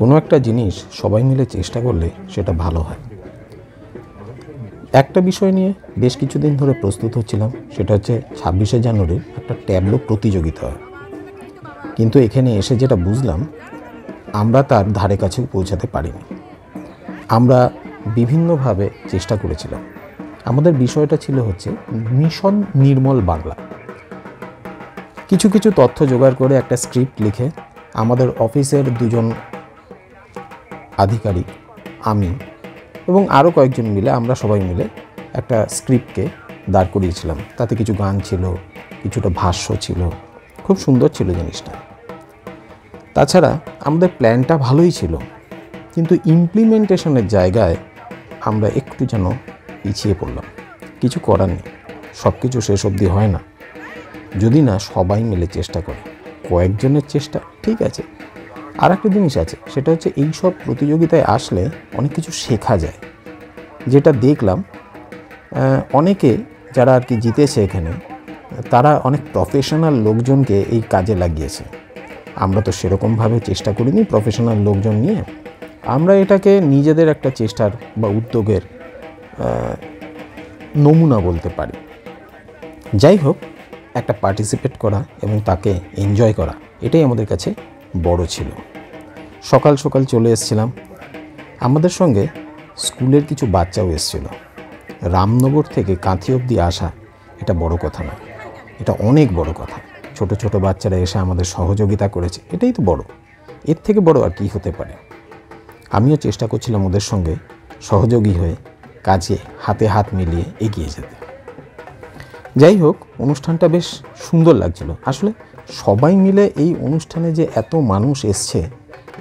কোনো একটা জিনিস সবাই মিলে চেষ্টা করলে সেটা ভালো হয়। একটা বিষয় নিয়ে বেশ কিছুদিন ধরে প্রস্তুত হচ্ছিলাম, সেটা হচ্ছে 26শে জানুয়ারির একটা ট্যাবলো প্রতিযোগিতা হয়। কিন্তু এখানে এসে যেটা বুঝলাম, আমরা তার ধারে কাছেও পৌঁছাতে পারিনি। আমরা বিভিন্নভাবে চেষ্টা করেছিলাম। আমাদের বিষয়টা ছিল হচ্ছে মিশন নির্মল বাংলা। কিছু কিছু তথ্য জোগাড় করে একটা স্ক্রিপ্ট লিখে আমাদের অফিসের দুজন আধিকারিক, আমি এবং আরও কয়েকজন মিলে আমরা সবাই মিলে একটা স্ক্রিপ্টকে দাঁড় করিয়েছিলাম। তাতে কিছু গান ছিল, কিছুটা ভাষ্য ছিল, খুব সুন্দর ছিল জিনিসটা। তাছাড়া আমাদের প্ল্যানটা ভালোই ছিল, কিন্তু ইমপ্লিমেন্টেশনের জায়গায় আমরা একটু যেন পিছিয়ে পড়লাম। কিছু করার নেই, সব কিছু শেষ অবধি হয় না যদি না সবাই মিলে চেষ্টা করে। কয়েকজনের চেষ্টা ঠিক আছে, আর একটা জিনিস আছে, সেটা হচ্ছে এই সব প্রতিযোগিতায় আসলে অনেক কিছু শেখা যায়। যেটা দেখলাম, অনেকে যারা আর কি জিতেছে এখানে, তারা অনেক প্রফেশনাল লোকজনকে এই কাজে লাগিয়েছে। আমরা তো সেরকমভাবে চেষ্টা করিনি প্রফেশনাল লোকজন নিয়ে। আমরা এটাকে নিজেদের একটা চেষ্টার বা উদ্যোগের নমুনা বলতে পারি। যাই হোক, একটা পার্টিসিপেট করা এবং তাকে এনজয় করা, এটাই আমাদের কাছে বড় ছিল। সকাল সকাল চলে এসেছিলাম। আমাদের সঙ্গে স্কুলের কিছু বাচ্চাও এসেছিল। রামনগর থেকে কাঁথি অবধি আসা এটা বড় কথা না, এটা অনেক বড় কথা। ছোট ছোট বাচ্চারা এসে আমাদের সহযোগিতা করেছে, এটাই তো বড়। এর থেকে বড় আর কি হতে পারে। আমিও চেষ্টা করছিলাম ওদের সঙ্গে সহযোগী হয়ে কাজে হাতে হাত মিলিয়ে এগিয়ে যেতে। যাই হোক, অনুষ্ঠানটা বেশ সুন্দর লাগছিল। আসলে সবাই মিলে এই অনুষ্ঠানে যে এত মানুষ এসছে,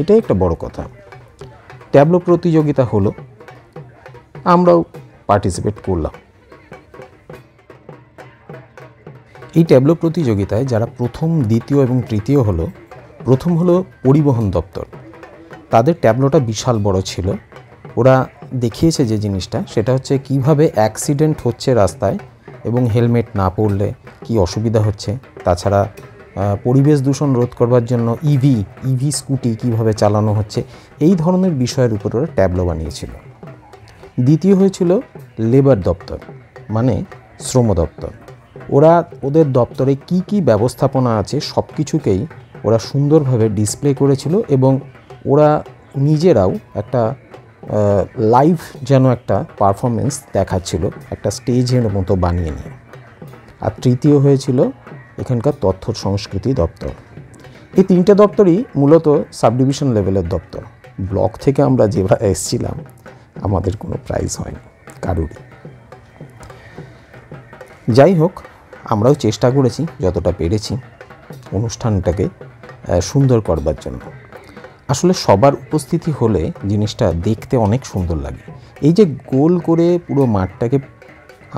এটাই একটা বড় কথা। ট্যাবলো প্রতিযোগিতা হলো, আমরাও পার্টিসিপেট করলাম। এই ট্যাবলো প্রতিযোগিতায় যারা প্রথম, দ্বিতীয় এবং তৃতীয় হলো, প্রথম হলো পরিবহন দপ্তর। তাদের ট্যাবলোটা বিশাল বড় ছিল। ওরা দেখিয়েছে যে জিনিসটা, সেটা হচ্ছে কিভাবে অ্যাক্সিডেন্ট হচ্ছে রাস্তায় এবং হেলমেট না পরলে কি অসুবিধা হচ্ছে। তাছাড়া পরিবেশ দূষণ রোধ করবার জন্য ইভি স্কুটি কিভাবে চালানো হচ্ছে, এই ধরনের বিষয়ের উপর ওরা ট্যাবলো বানিয়েছিল। দ্বিতীয় হয়েছিল লেবার দপ্তর, মানে শ্রম দপ্তর। ওরা ওদের দপ্তরে কি কি ব্যবস্থাপনা আছে সব কিছুকেই ওরা সুন্দরভাবে ডিসপ্লে করেছিল এবং ওরা নিজেরাও একটা লাইভ যেন একটা পারফরমেন্স দেখাচ্ছিল, একটা স্টেজের মতো বানিয়ে নিয়ে। আর তৃতীয় হয়েছিল এখানকার তথ্য সংস্কৃতি দপ্তর। এই তিনটে দপ্তরই মূলত সাব ডিভিশন লেভেলের দপ্তর। ব্লক থেকে আমরা যেভাবে এসেছিলাম, আমাদের কোনো প্রাইজ হয়নি কারুরই। যাই হোক, আমরাও চেষ্টা করেছি যতটা পেরেছি অনুষ্ঠানটাকে সুন্দর করবার জন্য। আসলে সবার উপস্থিতি হলে জিনিসটা দেখতে অনেক সুন্দর লাগে। এই যে গোল করে পুরো মাঠটাকে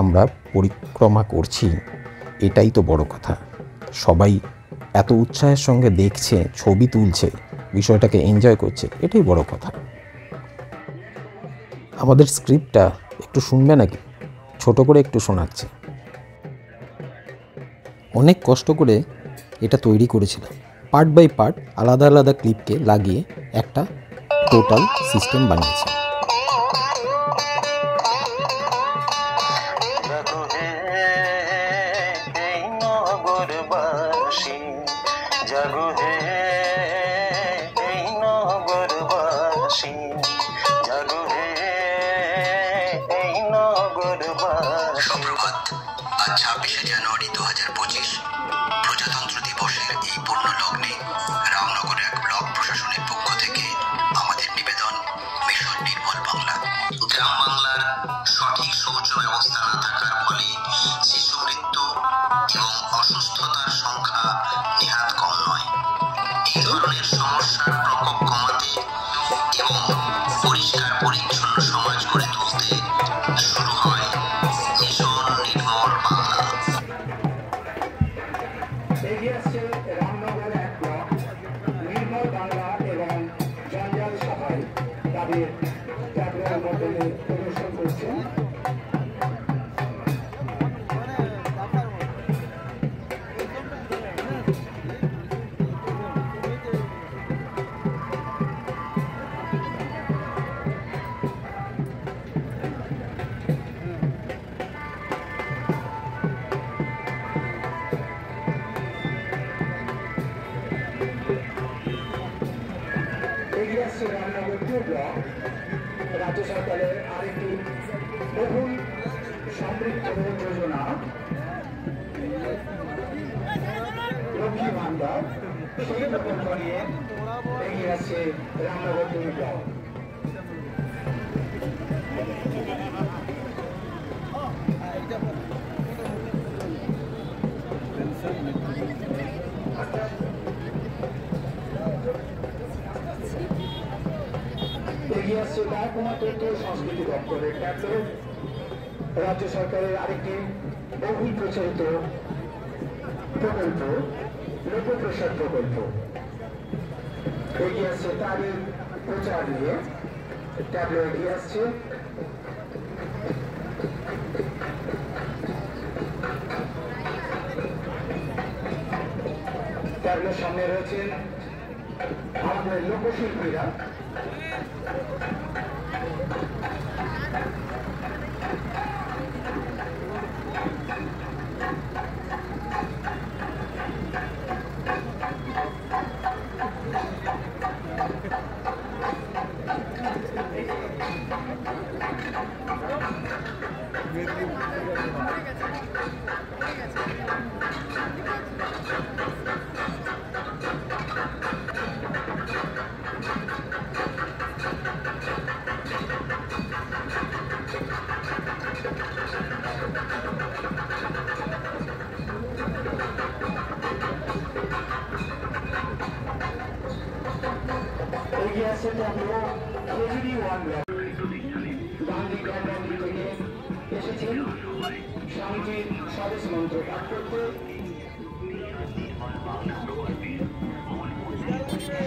আমরা পরিক্রমা করছি, এটাই তো বড় কথা। সবাই এত উৎসাহের সঙ্গে দেখছে, ছবি তুলছে, বিষয়টাকে এনজয় করছে, এটাই বড় কথা। আমাদের স্ক্রিপ্টটা একটু শুনবে নাকি? ছোট করে একটু শোনাচ্ছি। অনেক কষ্ট করে এটা তৈরি করেছিলাম। পার্ট বাই পার্ট আলাদা আলাদা ক্লিপকে লাগিয়ে একটা টোটাল সিস্টেম বানিয়েছি। সুপ্রভাত। আজ 26শে জানুয়ারি 2025 প্রজাতন্ত্র দিবসের এই পূর্ণ লগ্নে রামনগর এক ব্লক প্রশাসনের পক্ষ থেকে আমাদের নিবেদন মিশন নির্মল বাংলা। গ্রাম বাংলার সঠিক শৌচ ব্যবস্থা না থাকার ফলে শিশু মৃত্যু এবং অসুস্থতার সংখ্যা নেহাত কম নয়। এই ধরনের সমস্যার প্রকোপ কমাতে এবং পরিষ্কার পরিচ্ছন্ন সমাজ গড়ে তুলতে শুরু হয় মিশন নির্মল বাংলা। রামনগর এক ব্লক নির্মল বাংলা এবং জঞ্জাল সভায় তাদের ট্যাবলোর মাধ্যমে প্রদর্শন করছেন। এগিয়ে আসছে রামনগর 2 ব্লক রাজ্য সরকারের আরেকটি বহুল সমৃদ্ধ যোজনা লক্ষ্মী ভান্ডার সেই প্রকল্প নিয়ে এগিয়ে আসছে রামনগর 2 ব্লক। এগিয়ে আসছে মহকুমা তথ্য সংস্কৃতি দপ্তরের ট্যাবলো রাজ্য সরকারের আরেকটি বহুল প্রচারিত প্রকল্প লোকপ্রসাদ প্রকল্প এগিয়ে আসছে তারই প্রচার নিয়ে ট্যাবলো এগিয়ে আসছে। ট্যাবলোর সামনে রয়েছেন আমাদের লোকশিল্পীরা। এগিয়ে আসছে ট্যাবলো কেজিডি 1 ব্লক গান্ধী থেকে এসেছেন স্বামীজির স্বদেশ মন্ত্র পাঠ করতে।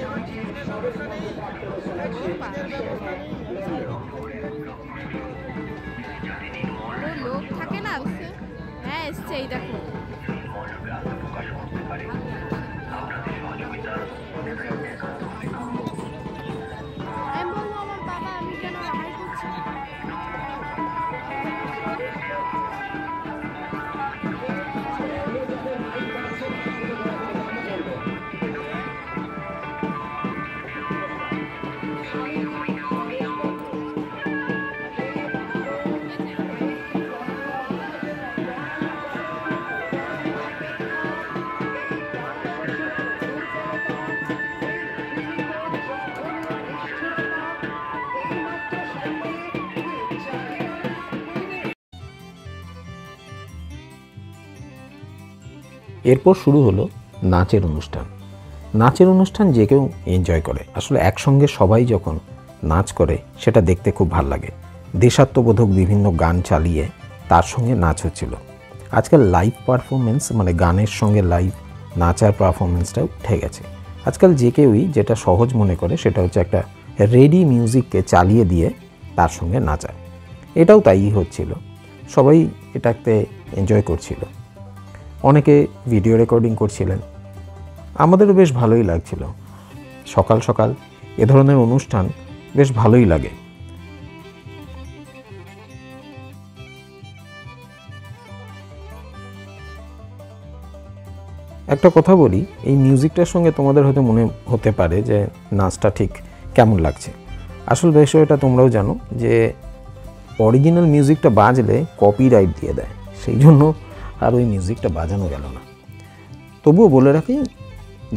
স্বামীজির স্বদেশ মন্ত্র পাঠ করে শোনাচ্ছে লোক থাকে না। হ্যাঁ এসছে, এই দেখো আমি বলবো আমার বাবা আমি কেন রাহাই করছি। এরপর শুরু হলো নাচের অনুষ্ঠান। নাচের অনুষ্ঠান যে কেউ এনজয় করে। আসলে একসঙ্গে সবাই যখন নাচ করে সেটা দেখতে খুব ভালো লাগে। দেশাত্মবোধক বিভিন্ন গান চালিয়ে তার সঙ্গে নাচ হচ্ছিল। আজকাল লাইভ পারফরমেন্স মানে গানের সঙ্গে লাইভ নাচার পারফরমেন্সটা উঠে গেছে। আজকাল যে কেউই যেটা সহজ মনে করে সেটা হচ্ছে একটা রেডি মিউজিককে চালিয়ে দিয়ে তার সঙ্গে নাচা। এটাও তাই হচ্ছিল, সবাই এটাতে এনজয় করছিল। অনেকে ভিডিও রেকর্ডিং করছিলেন। আমাদেরও বেশ ভালোই লাগছিল। সকাল সকাল এ ধরনের অনুষ্ঠান বেশ ভালোই লাগে। একটা কথা বলি, এই মিউজিকটার সঙ্গে তোমাদের হয়তো মনে হতে পারে যে নাচটা ঠিক কেমন লাগছে। আসল বিষয়টা তোমরাও জানো যে অরিজিনাল মিউজিকটা বাজলে কপিরাইট দিয়ে দেয়, সেই জন্য আর ওই মিউজিকটা বাজানো গেল না। তবুও বলে রাখি,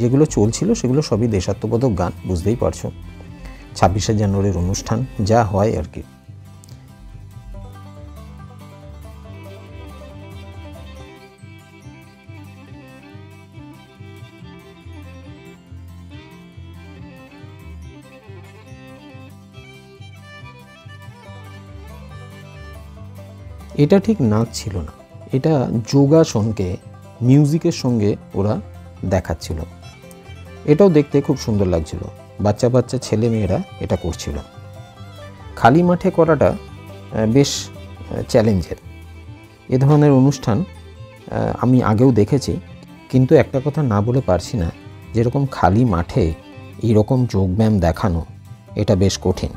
যেগুলো চলছিল সেগুলো সবই দেশাত্মবোধক গান, বুঝতেই পারছো। 26শে জানুয়ারির অনুষ্ঠান যা হয় আর কি। এটা ঠিক নাচ ছিল না, এটা যোগাসনকে মিউজিকের সঙ্গে ওরা দেখাচ্ছিল। এটাও দেখতে খুব সুন্দর লাগছিল। বাচ্চা বাচ্চা ছেলে মেয়েরা এটা করছিল। খালি মাঠে করাটা বেশ চ্যালেঞ্জের। এ ধরনের অনুষ্ঠান আমি আগেও দেখেছি, কিন্তু একটা কথা না বলে পারছি না, যেরকম খালি মাঠে এইরকম যোগব্যায়াম দেখানো এটা বেশ কঠিন।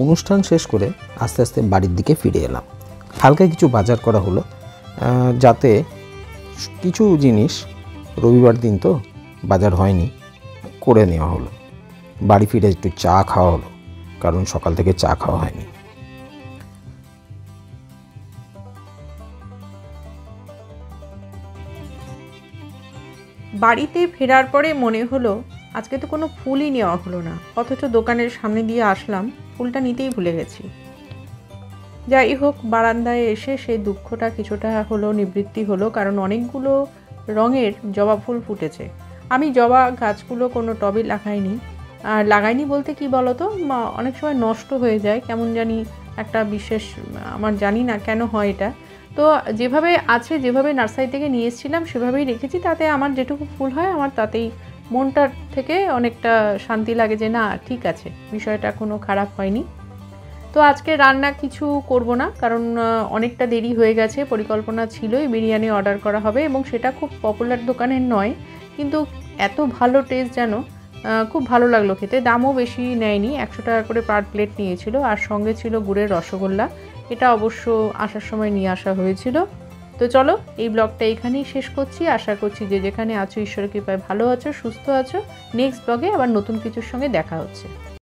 অনুষ্ঠান শেষ করে আস্তে আস্তে বাড়ির দিকে ফিরে এলাম। হালকা কিছু বাজার করা হলো, যাতে কিছু জিনিস, রবিবার দিন তো বাজার হয়নি, করে নেওয়া হলো। বাড়ি ফিরে একটু চা খাওয়া হলো, কারণ সকাল থেকে চা খাওয়া হয়নি। বাড়িতে ফেরার পরে মনে হলো আজকে তো কোনো ফুলই নেওয়া হলো না, অথচ দোকানের সামনে দিয়ে আসলাম, ফুলটা নিতেই ভুলে গেছি। যাই হোক, বারান্দায় এসে সেই দুঃখটা কিছুটা হলো নিবৃত্তি হলো, কারণ অনেকগুলো রঙের জবা ফুল ফুটেছে। আমি জবা গাছগুলো কোনো টবে লাগাইনি, আর লাগাইনি বলতে কি বলতো, অনেক সময় নষ্ট হয়ে যায়, কেমন জানি একটা বিশেষ, আমার জানি না কেন হয় এটা। তো যেভাবে আছে, যেভাবে নার্সারি থেকে নিয়ে এসেছিলাম সেভাবেই রেখেছি, তাতে আমার যেটুকু ফুল হয় আমার তাতেই মনটার থেকে অনেকটা শান্তি লাগে যে না ঠিক আছে, বিষয়টা কোনো খারাপ হয়নি। তো আজকে রান্না কিছু করব না, কারণ অনেকটা দেরি হয়ে গেছে। পরিকল্পনা ছিলই বিরিয়ানি অর্ডার করা হবে, এবং সেটা খুব পপুলার দোকানের নয়, কিন্তু এত ভালো টেস্ট যেন, খুব ভালো লাগলো খেতে। দামও বেশি নেয়নি, 100 টাকা করে পার প্লেট নিয়েছিল, আর সঙ্গে ছিল গুড়ের রসগোল্লা। এটা অবশ্য আসার সময় নিয়ে আসা হয়েছিল। তো চলো, এই ব্লগটা এখানেই শেষ করছি। আশা করছি যে যেখানে আছো ঈশ্বরের কৃপায় ভালো আছো, সুস্থ আছো। নেক্সট ব্লগে আবার নতুন কিছুর সঙ্গে দেখা হচ্ছে।